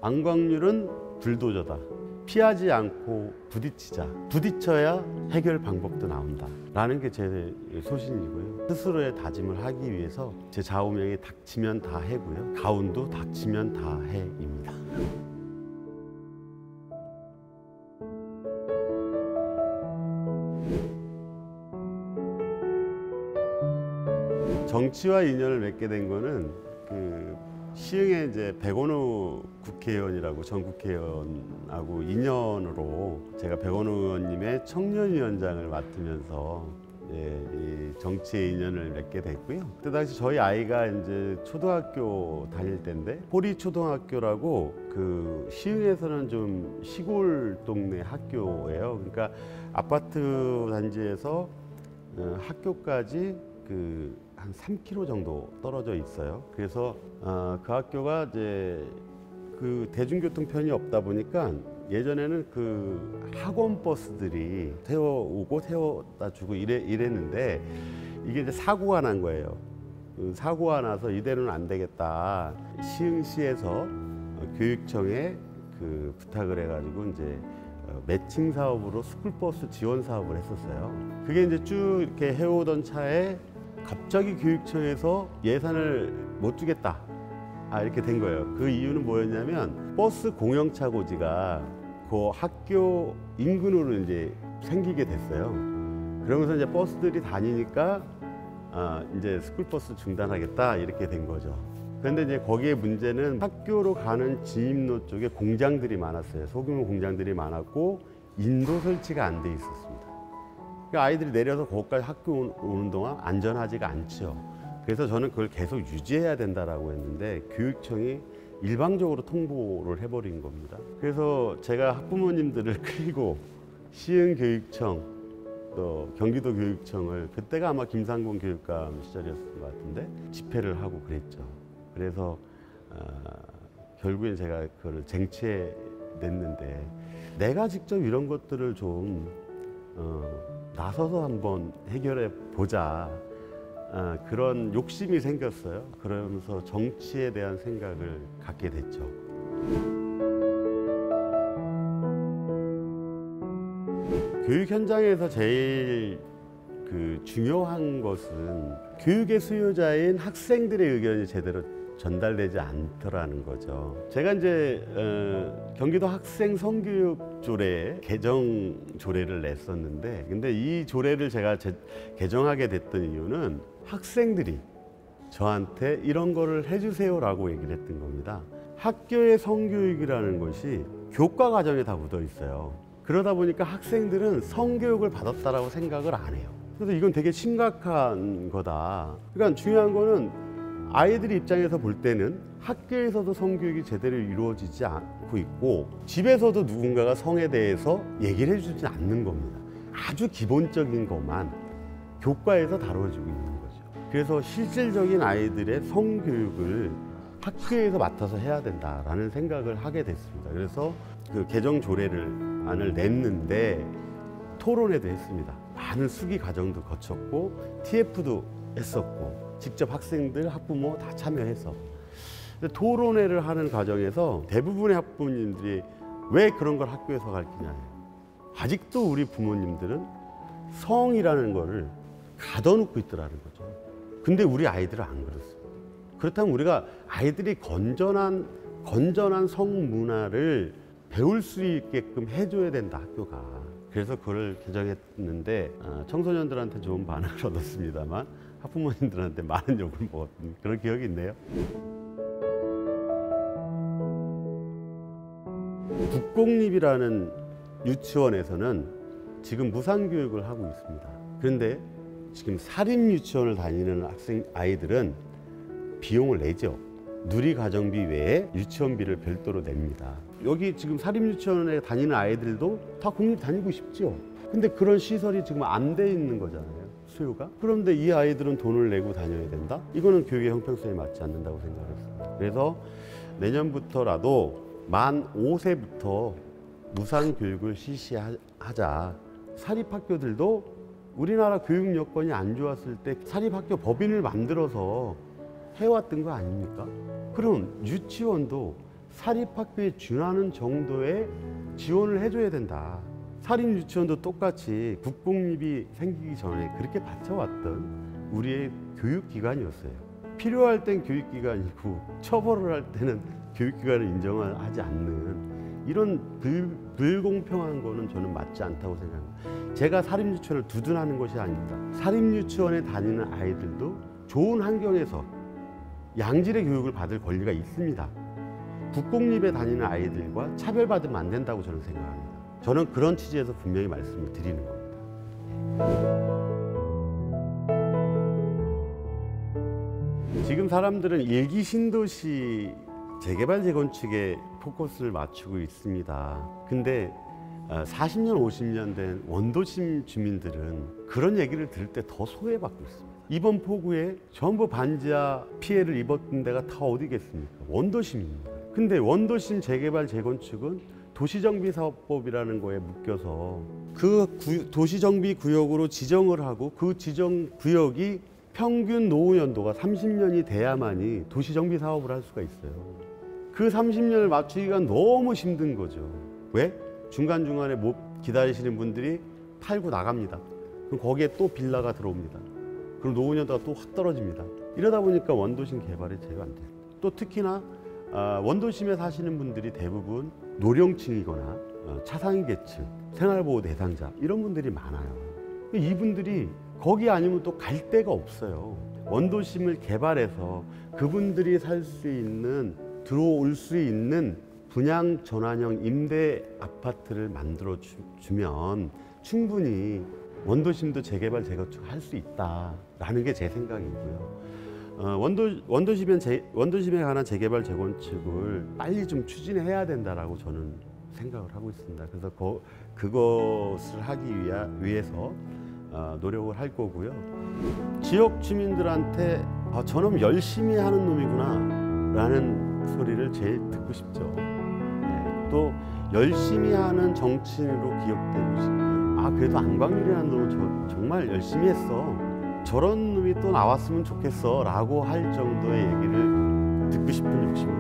방광률은 불도저다. 피하지 않고 부딪히자. 부딪혀야 해결 방법도 나온다. 라는 게 제 소신이고요. 스스로의 다짐을 하기 위해서 제 좌우명이 닥치면 다 해고요. 가운도 닥치면 다 해입니다. 정치와 인연을 맺게 된 거는 시흥에 이제 백원우 국회의원이라고 전 국회의원하고 인연으로 제가 백원우 의원님의 청년위원장을 맡으면서 이 정치의 인연을 맺게 됐고요. 그때 당시 저희 아이가 이제 초등학교 다닐 때인데 호리초등학교라고 시흥에서는 좀 시골 동네 학교예요. 그러니까 아파트 단지에서 학교까지 한 3km 정도 떨어져 있어요. 그래서 그 학교가 이제 대중교통편이 없다 보니까 예전에는 학원 버스들이 태워오고 태워다 주고 이랬는데 이게 이제 사고가 난 거예요. 사고가 나서 이대로는 안 되겠다. 시흥시에서 교육청에 부탁을 해가지고 이제 매칭 사업으로 스쿨버스 지원 사업을 했었어요. 그게 이제 쭉 이렇게 해오던 차에 갑자기 교육청에서 예산을 못 주겠다 이렇게 된 거예요. 그 이유는 뭐였냐면 버스 공영차 고지가 그 학교 인근으로 이제 생기게 됐어요. 그러면서 이제 버스들이 다니니까 이제 스쿨버스 중단하겠다 이렇게 된 거죠. 그런데 이제 거기에 문제는 학교로 가는 진입로 쪽에 공장들이 많았어요. 소규모 공장들이 많았고 인도 설치가 안 돼 있었습니다. 그러니까 아이들이 내려서 거기까지 학교 오는 동안 안전하지가 않죠. 그래서 저는 그걸 계속 유지해야 된다라고 했는데 교육청이 일방적으로 통보를 해버린 겁니다. 그래서 제가 학부모님들을 끌고 시흥교육청 또 경기도교육청을 그때가 아마 김상곤 교육감 시절이었을 것 같은데 집회를 하고 그랬죠. 그래서 결국엔 제가 그걸 쟁취해냈는데 내가 직접 이런 것들을 좀 나서서 한번 해결해 보자 그런 욕심이 생겼어요. 그러면서 정치에 대한 생각을 갖게 됐죠. 교육 현장에서 제일 중요한 것은 교육의 수요자인 학생들의 의견이 제대로 전달되지 않더라는 거죠. 제가 이제 경기도 학생 성교육 조례 개정 조례를 냈었는데 근데 이 조례를 제가 개정하게 됐던 이유는 학생들이 저한테 이런 거를 해주세요라고 얘기를 했던 겁니다. 학교의 성교육이라는 것이 교과 과정에 다 묻어 있어요. 그러다 보니까 학생들은 성교육을 받았다라고 생각을 안 해요. 그래서 이건 되게 심각한 거다. 그러니까 중요한 거는 아이들 입장에서 볼 때는 학교에서도 성교육이 제대로 이루어지지 않고 있고 집에서도 누군가가 성에 대해서 얘기를 해주지 않는 겁니다. 아주 기본적인 것만 교과에서 다뤄지고 있는 거죠. 그래서 실질적인 아이들의 성교육을 학교에서 맡아서 해야 된다라는 생각을 하게 됐습니다. 그래서 개정 조례안을 냈는데 토론회도 했습니다. 많은 수기 과정도 거쳤고 TF도 했었고 직접 학생들, 학부모 다 참여해서 토론회를 하는 과정에서 대부분의 학부모님들이 왜 그런 걸 학교에서 가르치냐. 아직도 우리 부모님들은 성이라는 거를 가둬놓고 있더라는 거죠. 근데 우리 아이들은 안 그렇습니다. 그렇다면 우리가 아이들이 건전한 성 문화를 배울 수 있게끔 해줘야 된다, 학교가. 그래서 그걸 개정했는데 청소년들한테 좋은 반응을 얻었습니다만 학부모님들한테 많은 욕을 먹었던 그런 기억이 있네요. 국공립이라는 유치원에서는 지금 무상교육을 하고 있습니다. 그런데 지금 사립유치원을 다니는 아이들은 비용을 내죠. 누리과정비 외에 유치원비를 별도로 냅니다. 여기 지금 사립유치원에 다니는 아이들도 다 공립 다니고 싶죠. 근데 그런 시설이 지금 안 돼 있는 거잖아요, 수요가. 그런데 이 아이들은 돈을 내고 다녀야 된다? 이거는 교육의 형평성에 맞지 않는다고 생각했습니다. 그래서 내년부터라도 만 5세부터 무상교육을 실시하자. 사립학교들도 우리나라 교육 여건이 안 좋았을 때 사립학교 법인을 만들어서 해왔던 거 아닙니까? 그럼 유치원도 사립학교에 준하는 정도의 지원을 해줘야 된다. 사립유치원도 똑같이 국공립이 생기기 전에 그렇게 받쳐왔던 우리의 교육기관이었어요. 필요할 땐 교육기관이고 처벌을 할 때는 교육기관을 인정하지 않는 이런 불공평한 거는 저는 맞지 않다고 생각합니다. 제가 사립유치원을 두둔하는 것이 아닙니다. 사립유치원에 다니는 아이들도 좋은 환경에서 양질의 교육을 받을 권리가 있습니다. 국공립에 다니는 아이들과 차별받으면 안 된다고 저는 생각합니다. 저는 그런 취지에서 분명히 말씀을 드리는 겁니다. 지금 사람들은 일기 신도시 재개발 재건축에 포커스를 맞추고 있습니다. 근데 40년, 50년 된 원도심 주민들은 그런 얘기를 들을 때 더 소외받고 있습니다. 이번 폭우에 전부 반지하 피해를 입었던 데가 다 어디겠습니까? 원도심입니다. 근데 원도심 재개발 재건축은 도시정비사업법이라는 거에 묶여서 그 도시정비구역으로 지정을 하고 그 지정구역이 평균 노후 연도가 30년이 돼야만이 도시정비 사업을 할 수가 있어요. 그 30년을 맞추기가 너무 힘든 거죠. 왜? 중간중간에 못 기다리시는 분들이 팔고 나갑니다. 그럼 거기에 또 빌라가 들어옵니다. 그럼 노후 연도가 또 확 떨어집니다. 이러다 보니까 원도심 개발이 제대로 안 돼요. 또 특히나 원도심에 사시는 분들이 대부분 노령층이거나 차상위 계층, 생활보호 대상자 이런 분들이 많아요. 이분들이 거기 아니면 또 갈 데가 없어요. 원도심을 개발해서 그분들이 살 수 있는, 들어올 수 있는 분양 전환형 임대 아파트를 만들어 주면 충분히 원도심도 재개발 재건축 할 수 있다라는 게 제 생각이고요. 원도심에 관한 재개발 재건축을 빨리 좀 추진해야 된다라고 저는 생각을 하고 있습니다. 그래서 그것을 하기 위해서 노력을 할 거고요. 지역 주민들한테 저놈 열심히 하는 놈이구나 라는 소리를 제일 듣고 싶죠. 네. 또 열심히 하는 정치인으로 기억되고 싶고요. 그래도 안광률이라는 놈은 정말 열심히 했어. 저런 놈이 또 나왔으면 좋겠어 라고 할 정도의 얘기를 듣고 싶은 욕심이